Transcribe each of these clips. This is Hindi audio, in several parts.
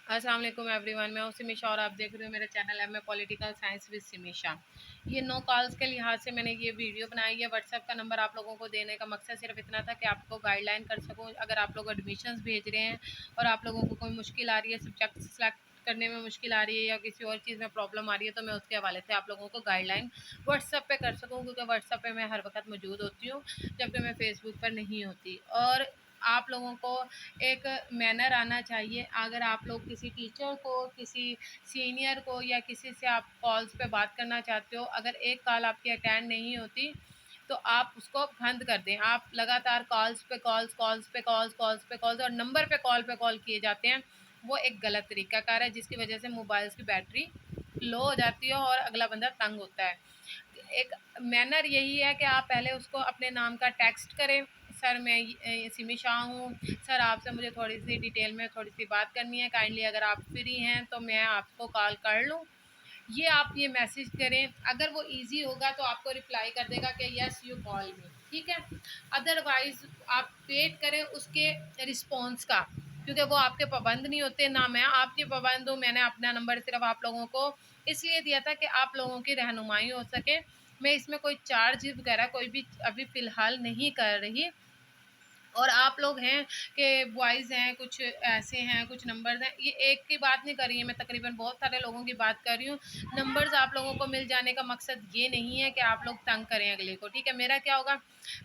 अस्सलाम वालेकुम एवरीवन, मैं हूं सिमीशा और आप देख रहे हो मेरा चैनल है पॉलिटिकल साइंस विद सिमीशा। ये नो कॉल्स के लिहाज से मैंने ये वीडियो बनाई है। व्हाट्सएप का नंबर आप लोगों को देने का मकसद सिर्फ इतना था कि आपको गाइडलाइन कर सकूं। अगर आप लोग एडमिशन्स भेज रहे हैं और आप लोगों को कोई मुश्किल आ रही है, सब्जेक्ट सेलेक्ट करने में मुश्किल आ रही है या किसी और चीज़ में प्रॉब्लम आ रही है, तो मैं उसके हवाले से आप लोगों को गाइडलाइन व्हाट्सएप पे कर सकूं, क्योंकि व्हाट्सएप पे मैं हर वक्त मौजूद होती हूँ जबकि मैं फेसबुक पर नहीं होती। और आप लोगों को एक मैनर आना चाहिए। अगर आप लोग किसी टीचर को, किसी सीनियर को या किसी से आप कॉल्स पे बात करना चाहते हो, अगर एक कॉल आपकी अटेंड नहीं होती तो आप उसको बंद कर दें। आप लगातार कॉल्स पे कॉल्स, कॉल्स पे कॉल्स, कॉल्स पे कॉल्स और नंबर पे कॉल किए जाते हैं, वो एक गलत तरीकाकार है, जिसकी वजह से मोबाइल्स की बैटरी लो हो जाती है और अगला बंदा तंग होता है। एक मैनर यही है कि आप पहले उसको अपने नाम का टेक्स्ट करें, सर मैं सिमी शाह हूँ, सर आपसे मुझे थोड़ी सी डिटेल में थोड़ी सी बात करनी है, काइंडली अगर आप फ्री हैं तो मैं आपको कॉल कर लूँ। ये आप ये मैसेज करें। अगर वो इजी होगा तो आपको रिप्लाई कर देगा कि यस यू कॉल मी, ठीक है। अदरवाइज आप वेट करें उसके रिस्पॉन्स का, क्योंकि वो आपके पाबंद नहीं होते, ना मैं आपकी पाबंद हूँ। मैंने अपना नंबर सिर्फ आप लोगों को इसलिए दिया था कि आप लोगों की रहनुमाई हो सके। मैं इसमें कोई चार्ज वगैरह कोई भी अभी फ़िलहाल नहीं कर रही। और आप लोग हैं कि बॉयज़ हैं, कुछ ऐसे हैं, कुछ नंबर्स हैं, ये एक की बात नहीं कर रही है मैं, तकरीबन बहुत सारे लोगों की बात कर रही हूँ। नंबर्स आप लोगों को मिल जाने का मकसद ये नहीं है कि आप लोग तंग करें अगले को, ठीक है। मेरा क्या होगा,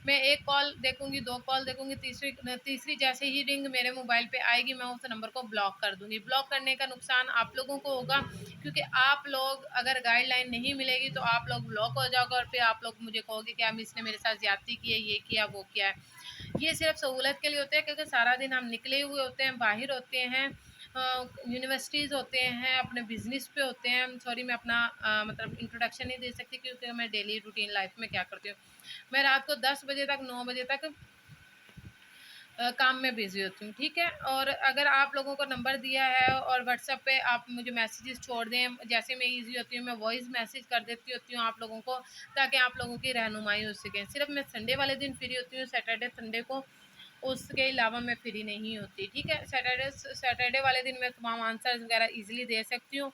मैं एक कॉल देखूंगी, दो कॉल देखूंगी, तीसरी तीसरी जैसे ही रिंग मेरे मोबाइल पे आएगी, मैं उस नंबर को ब्लॉक कर दूंगी। ब्लॉक करने का नुकसान आप लोगों को होगा, क्योंकि आप लोग अगर गाइडलाइन नहीं मिलेगी तो आप लोग ब्लॉक हो जाओगे और फिर आप लोग मुझे कहोगे कि इसने मेरे साथ ज्यादती की है, ये किया वो किया है। ये सिर्फ सहूलत के लिए होते हैं, क्योंकि सारा दिन हम निकले हुए होते हैं, बाहर होते हैं, यूनिवर्सिटीज़ होते हैं, अपने बिजनेस पे होते हैं। सॉरी, मैं अपना मतलब इंट्रोडक्शन नहीं दे सकती, क्योंकि मैं डेली रूटीन लाइफ में क्या करती हूँ। मैं रात को 10 बजे तक, 9 बजे तक काम में बिज़ी होती हूँ, ठीक है। और अगर आप लोगों को नंबर दिया है और व्हाट्सएप पे आप मुझे मैसेजेस छोड़ दें, जैसे मैं इजी होती हूँ मैं वॉइस मैसेज कर देती होती हूँ आप लोगों को, ताकि आप लोगों की रहनुमाई हो सके। सिर्फ मैं संडे वाले दिन फ्री होती हूँ, सैटरडे संडे को, उसके अलावा मैं फ्री नहीं होती, ठीक है। सैटरडे वाले दिन मैं तमाम आंसर्स वगैरह ईजिली दे सकती हूँ,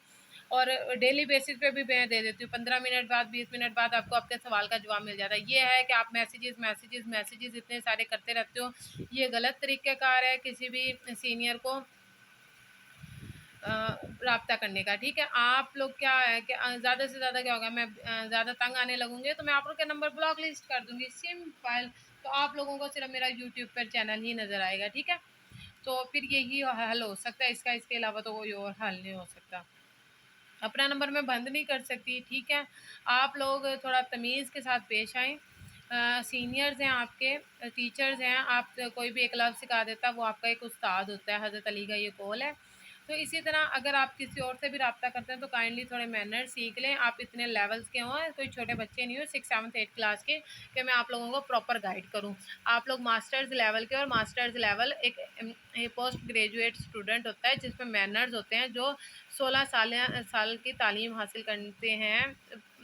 और डेली बेसिस पे भी मैं दे देती हूँ। 15 मिनट बाद, 20 मिनट बाद आपको आपके सवाल का जवाब मिल जाता है। ये है कि आप मैसेजेस मैसेजेस मैसेजेस इतने सारे करते रहते हो, ये गलत तरीक़ेकार है किसी भी सीनियर को राब्ता करने का, ठीक है। आप लोग क्या है कि ज़्यादा से ज़्यादा क्या होगा, मैं ज़्यादा तंग आने लगूंगी तो मैं आप लोग का नंबर ब्लॉक लिस्ट कर दूंगी, सिंपल। तो आप लोगों को सिर्फ मेरा यूट्यूब पर चैनल ही नज़र आएगा, ठीक है। तो फिर यही हल हो सकता है इसका, इसके अलावा तो कोई और हल नहीं हो सकता। अपना नंबर मैं बंद नहीं कर सकती, ठीक है। आप लोग थोड़ा तमीज़ के साथ पेश आएँ। सीनियर्स हैं आपके, टीचर्स हैं, आप कोई भी एक लफ्ज़ सिखा देता है वो आपका एक उस्ताद होता है, हज़रत अली का ये कौल है। तो इसी तरह अगर आप किसी और से भी रब्ता करते हैं तो काइंडली थोड़े मैनर सीख लें। आप इतने लेवल्स के हों, कोई छोटे बच्चे नहीं हो 6, 7, 8 क्लास के, कि मैं आप लोगों को प्रॉपर गाइड करूँ। आप लोग मास्टर्स लेवल के, और मास्टर्स लेवल एक पोस्ट ग्रेजुएट स्टूडेंट होता है जिसमें मैनर्स होते हैं, जो 16 साल की तालीम हासिल करते हैं।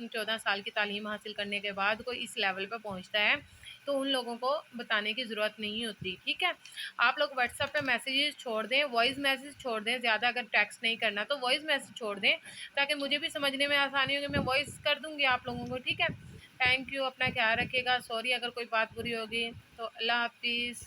14 साल की तालीम हासिल करने के बाद कोई इस लेवल पे पहुंचता है तो उन लोगों को बताने की ज़रूरत नहीं होती, ठीक है। आप लोग व्हाट्सएप पे मैसेजेस छोड़ दें, वॉइस मैसेज छोड़ दें, ज़्यादा अगर टेक्स्ट नहीं करना तो वॉइस मैसेज छोड़ दें, ताकि मुझे भी समझने में आसानी होगी। मैं वॉइस कर दूँगी आप लोगों को, ठीक है। थैंक यू, अपना ख्याल रखिएगा। सॉरी अगर कोई बात बुरी होगी, तो अल्लाह हाफिज़।